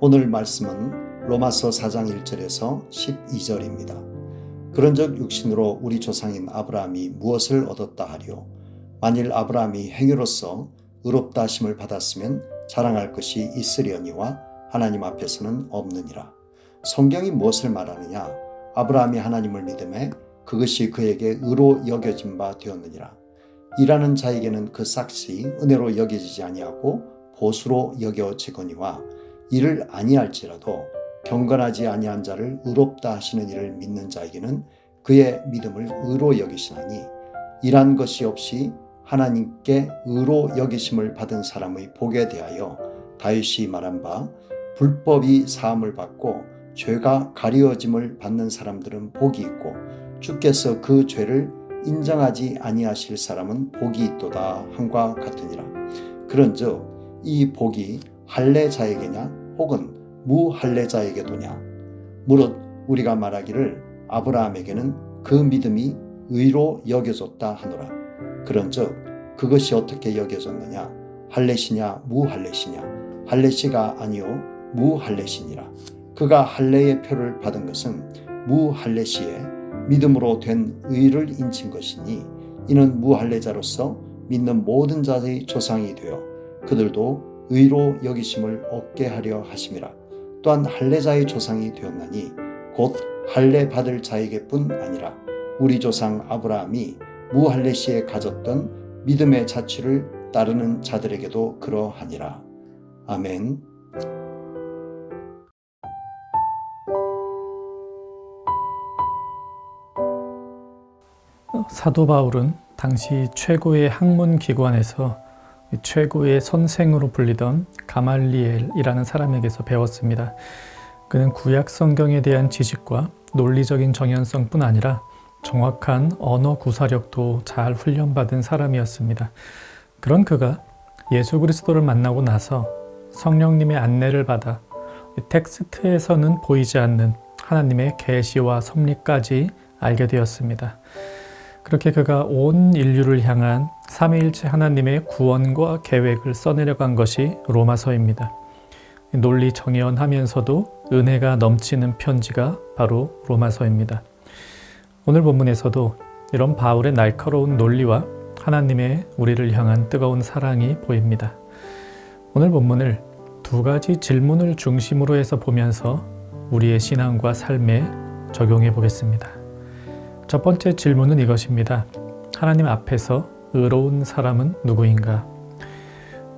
오늘 말씀은 로마서 4장 1절에서 12절입니다. 그런즉 육신으로 우리 조상인 아브라함이 무엇을 얻었다 하리요? 만일 아브라함이 행위로서 의롭다 하심을 받았으면 자랑할 것이 있으려니와 하나님 앞에서는 없느니라. 성경이 무엇을 말하느냐? 아브라함이 하나님을 믿음에 그것이 그에게 의로 여겨진 바 되었느니라. 일하는 자에게는 그 삭시 은혜로 여겨지지 아니하고 보수로 여겨지거니와 이를 아니할지라도 경건하지 아니한 자를 의롭다 하시는 이를 믿는 자에게는 그의 믿음을 의로 여기시나니 일한 것이 없이 하나님께 의로 여기심을 받은 사람의 복에 대하여 다윗이 말한 바 불법이 사함을 받고 죄가 가리워짐을 받는 사람들은 복이 있고 주께서 그 죄를 인정하지 아니하실 사람은 복이 있도다 함과 같으니라. 그런즉 이 복이 할례자에게냐 혹은 무할례자에게도냐? 무릇 우리가 말하기를 아브라함에게는 그 믿음이 의로 여겨졌다 하노라. 그런즉 그것이 어떻게 여겨졌느냐? 할례시냐 무할례시냐? 할례시가 아니요 무할례시니라. 그가 할례의 표를 받은 것은 무할례시에 믿음으로 된 의를 인친 것이니 이는 무할례자로서 믿는 모든 자의 조상이 되어 그들도 의로 여기심을 얻게 하려 하심이라. 또한 할례자의 조상이 되었나니 곧 할례 받을 자에게뿐 아니라 우리 조상 아브라함이 무할례시에 가졌던 믿음의 자취를 따르는 자들에게도 그러하니라. 아멘. 사도 바울은 당시 최고의 학문 기관에서 최고의 선생으로 불리던 가말리엘이라는 사람에게서 배웠습니다. 그는 구약 성경에 대한 지식과 논리적인 정연성뿐 아니라 정확한 언어 구사력도 잘 훈련받은 사람이었습니다. 그런 그가 예수 그리스도를 만나고 나서 성령님의 안내를 받아 텍스트에서는 보이지 않는 하나님의 계시와 섭리까지 알게 되었습니다. 그렇게 그가 온 인류를 향한 삼위일체 하나님의 구원과 계획을 써내려간 것이 로마서입니다. 논리 정연하면서도 은혜가 넘치는 편지가 바로 로마서입니다. 오늘 본문에서도 이런 바울의 날카로운 논리와 하나님의 우리를 향한 뜨거운 사랑이 보입니다. 오늘 본문을 두 가지 질문을 중심으로 해서 보면서 우리의 신앙과 삶에 적용해 보겠습니다. 첫 번째 질문은 이것입니다. 하나님 앞에서 의로운 사람은 누구인가?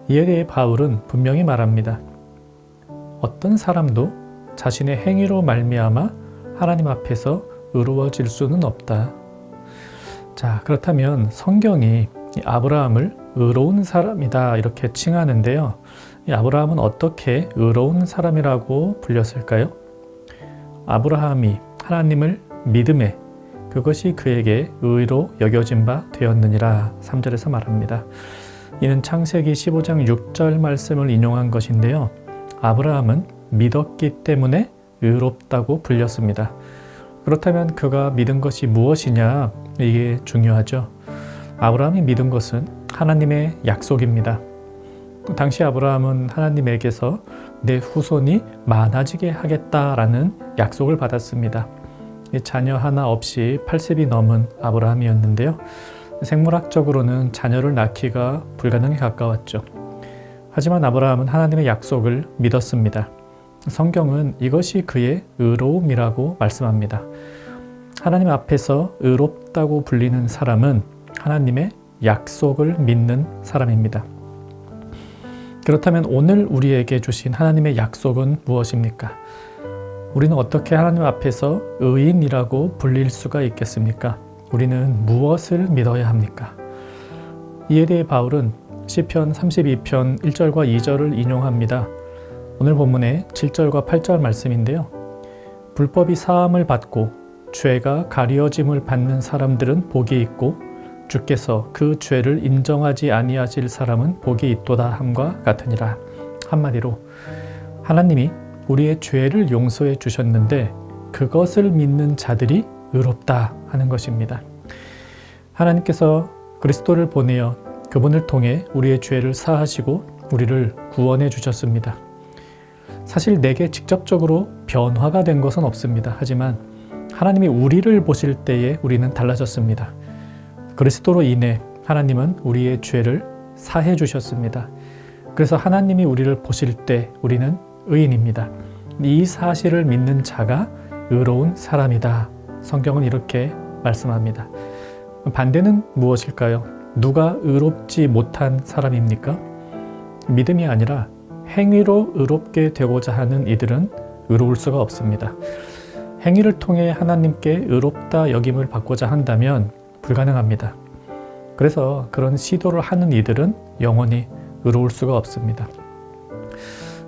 이에 대해 바울은 분명히 말합니다. 어떤 사람도 자신의 행위로 말미암아 하나님 앞에서 의로워질 수는 없다. 자, 그렇다면 성경이 아브라함을 의로운 사람이다 이렇게 칭하는데요. 이 아브라함은 어떻게 의로운 사람이라고 불렸을까요? 아브라함이 하나님을 믿음에 그것이 그에게 의로 여겨진 바 되었느니라 3절에서 말합니다. 이는 창세기 15장 6절 말씀을 인용한 것인데요. 아브라함은 믿었기 때문에 의롭다고 불렸습니다. 그렇다면 그가 믿은 것이 무엇이냐? 이게 중요하죠. 아브라함이 믿은 것은 하나님의 약속입니다. 당시 아브라함은 하나님에게서 내 후손이 많아지게 하겠다라는 약속을 받았습니다. 자녀 하나 없이 80이 넘은 아브라함이었는데요. 생물학적으로는 자녀를 낳기가 불가능에 가까웠죠. 하지만 아브라함은 하나님의 약속을 믿었습니다. 성경은 이것이 그의 의로움이라고 말씀합니다. 하나님 앞에서 의롭다고 불리는 사람은 하나님의 약속을 믿는 사람입니다. 그렇다면 오늘 우리에게 주신 하나님의 약속은 무엇입니까? 우리는 어떻게 하나님 앞에서 의인이라고 불릴 수가 있겠습니까? 우리는 무엇을 믿어야 합니까? 이에 대해 바울은 시편 32편 1절과 2절을 인용합니다. 오늘 본문의 7절과 8절 말씀인데요. 불법이 사함을 받고 죄가 가리워짐을 받는 사람들은 복이 있고 주께서 그 죄를 인정하지 아니하실 사람은 복이 있도다 함과 같으니라. 한마디로 하나님이 우리의 죄를 용서해 주셨는데 그것을 믿는 자들이 의롭다 하는 것입니다. 하나님께서 그리스도를 보내어 그분을 통해 우리의 죄를 사하시고 우리를 구원해 주셨습니다. 사실 내게 직접적으로 변화가 된 것은 없습니다. 하지만 하나님이 우리를 보실 때에 우리는 달라졌습니다. 그리스도로 인해 하나님은 우리의 죄를 사해 주셨습니다. 그래서 하나님이 우리를 보실 때 우리는 의인입니다. 이 사실을 믿는 자가 의로운 사람이다. 성경은 이렇게 말씀합니다. 반대는 무엇일까요? 누가 의롭지 못한 사람입니까? 믿음이 아니라 행위로 의롭게 되고자 하는 이들은 의로울 수가 없습니다. 행위를 통해 하나님께 의롭다 여김을 받고자 한다면 불가능합니다. 그래서 그런 시도를 하는 이들은 영원히 의로울 수가 없습니다.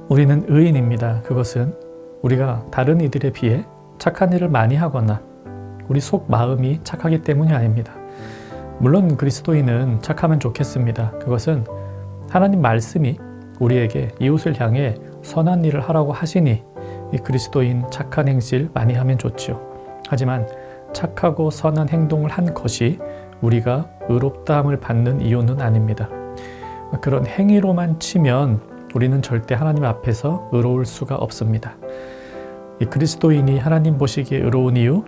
우리는 의인입니다. 그것은 우리가 다른 이들에 비해 착한 일을 많이 하거나 우리 속 마음이 착하기 때문이 아닙니다. 물론 그리스도인은 착하면 좋겠습니다. 그것은 하나님 말씀이 우리에게 이웃을 향해 선한 일을 하라고 하시니 이 그리스도인 착한 행실 많이 하면 좋지요. 하지만 착하고 선한 행동을 한 것이 우리가 의롭다함을 받는 이유는 아닙니다. 그런 행위로만 치면 우리는 절대 하나님 앞에서 의로울 수가 없습니다. 이 그리스도인이 하나님 보시기에 의로운 이유,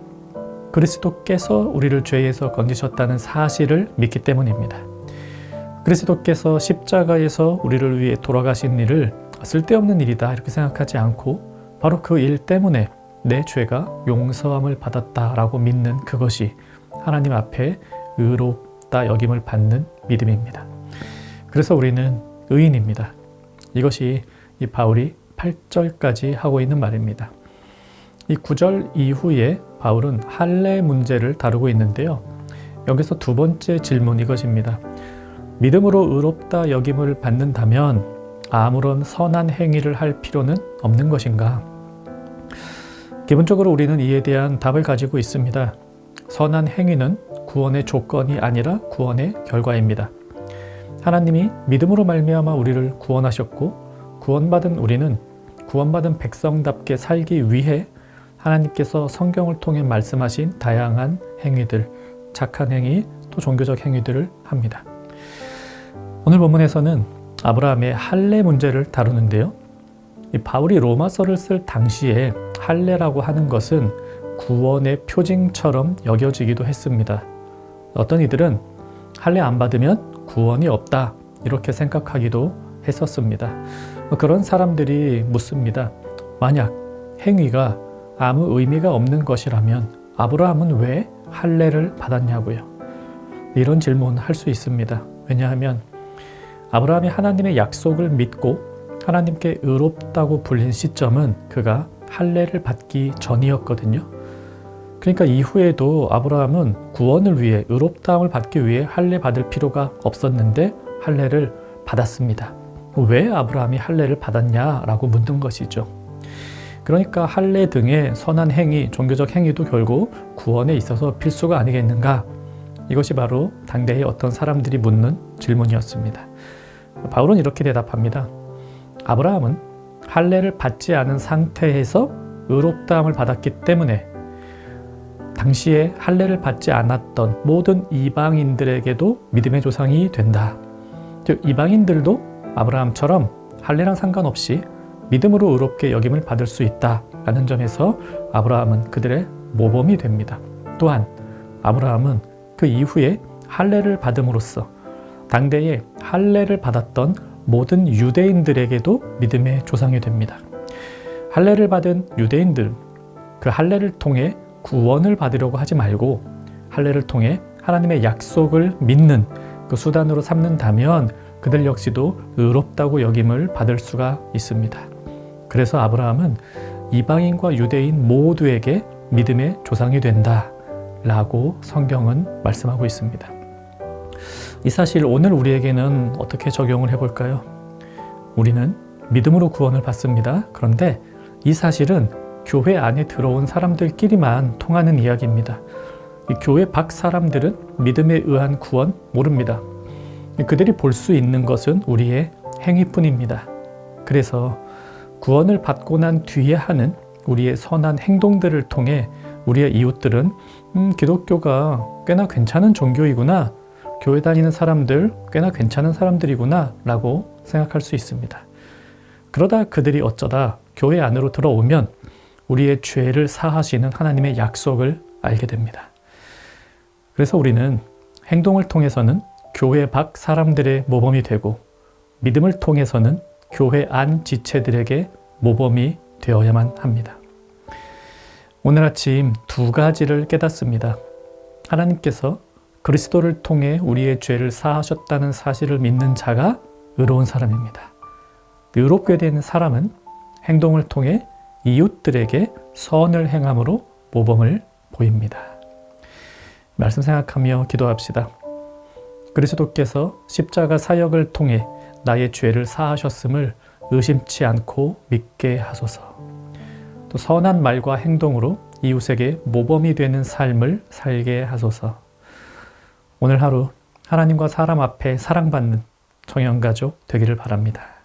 그리스도께서 우리를 죄에서 건지셨다는 사실을 믿기 때문입니다. 그리스도께서 십자가에서 우리를 위해 돌아가신 일을 쓸데없는 일이다 이렇게 생각하지 않고 바로 그 일 때문에 내 죄가 용서함을 받았다라고 믿는 그것이 하나님 앞에 의롭다 여김을 받는 믿음입니다. 그래서 우리는 의인입니다. 이것이 이 바울이 8절까지 하고 있는 말입니다. 이 9절 이후에 바울은 할례 문제를 다루고 있는데요. 여기서 두 번째 질문 이것입니다. 믿음으로 의롭다 여김을 받는다면 아무런 선한 행위를 할 필요는 없는 것인가? 기본적으로 우리는 이에 대한 답을 가지고 있습니다. 선한 행위는 구원의 조건이 아니라 구원의 결과입니다. 하나님이 믿음으로 말미암아 우리를 구원하셨고 구원받은 우리는 구원받은 백성답게 살기 위해 하나님께서 성경을 통해 말씀하신 다양한 행위들, 착한 행위, 또 종교적 행위들을 합니다. 오늘 본문에서는 아브라함의 할례 문제를 다루는데요. 이 바울이 로마서를 쓸 당시에 할례라고 하는 것은 구원의 표징처럼 여겨지기도 했습니다. 어떤 이들은 할례 안 받으면 구원이 없다 이렇게 생각하기도 했었습니다. 그런 사람들이 묻습니다. 만약 행위가 아무 의미가 없는 것이라면 아브라함은 왜 할례를 받았냐고요. 이런 질문을 할 수 있습니다. 왜냐하면 아브라함이 하나님의 약속을 믿고 하나님께 의롭다고 불린 시점은 그가 할례를 받기 전이었거든요. 그러니까 이후에도 아브라함은 구원을 위해 의롭다함을 받기 위해 할례 받을 필요가 없었는데 할례를 받았습니다. 왜 아브라함이 할례를 받았냐라고 묻는 것이죠. 그러니까 할례 등의 선한 행위, 종교적 행위도 결국 구원에 있어서 필수가 아니겠는가? 이것이 바로 당대의 어떤 사람들이 묻는 질문이었습니다. 바울은 이렇게 대답합니다. 아브라함은 할례를 받지 않은 상태에서 의롭다함을 받았기 때문에 당시에 할례를 받지 않았던 모든 이방인들에게도 믿음의 조상이 된다. 즉 이방인들도 아브라함처럼 할례랑 상관없이 믿음으로 의롭게 여김을 받을 수 있다라는 점에서 아브라함은 그들의 모범이 됩니다. 또한 아브라함은 그 이후에 할례를 받음으로써 당대에 할례를 받았던 모든 유대인들에게도 믿음의 조상이 됩니다. 할례를 받은 유대인들, 그 할례를 통해 구원을 받으려고 하지 말고 할례를 통해 하나님의 약속을 믿는 그 수단으로 삼는다면 그들 역시도 의롭다고 여김을 받을 수가 있습니다. 그래서 아브라함은 이방인과 유대인 모두에게 믿음의 조상이 된다라고 성경은 말씀하고 있습니다. 이 사실 오늘 우리에게는 어떻게 적용을 해볼까요? 우리는 믿음으로 구원을 받습니다. 그런데 이 사실은 교회 안에 들어온 사람들끼리만 통하는 이야기입니다. 이 교회 밖 사람들은 믿음에 의한 구원 모릅니다. 그들이 볼 수 있는 것은 우리의 행위뿐입니다. 그래서 구원을 받고 난 뒤에 하는 우리의 선한 행동들을 통해 우리의 이웃들은 기독교가 꽤나 괜찮은 종교이구나, 교회 다니는 사람들 꽤나 괜찮은 사람들이구나 라고 생각할 수 있습니다. 그러다 그들이 어쩌다 교회 안으로 들어오면 우리의 죄를 사하시는 하나님의 약속을 알게 됩니다. 그래서 우리는 행동을 통해서는 교회 밖 사람들의 모범이 되고 믿음을 통해서는 교회 안 지체들에게 모범이 되어야만 합니다. 오늘 아침 두 가지를 깨닫습니다. 하나님께서 그리스도를 통해 우리의 죄를 사하셨다는 사실을 믿는 자가 의로운 사람입니다. 의롭게 된 사람은 행동을 통해 이웃들에게 선을 행함으로 모범을 보입니다. 말씀 생각하며 기도합시다. 그리스도께서 십자가 사역을 통해 나의 죄를 사하셨음을 의심치 않고 믿게 하소서. 또 선한 말과 행동으로 이웃에게 모범이 되는 삶을 살게 하소서. 오늘 하루 하나님과 사람 앞에 사랑받는 청년가족 되기를 바랍니다.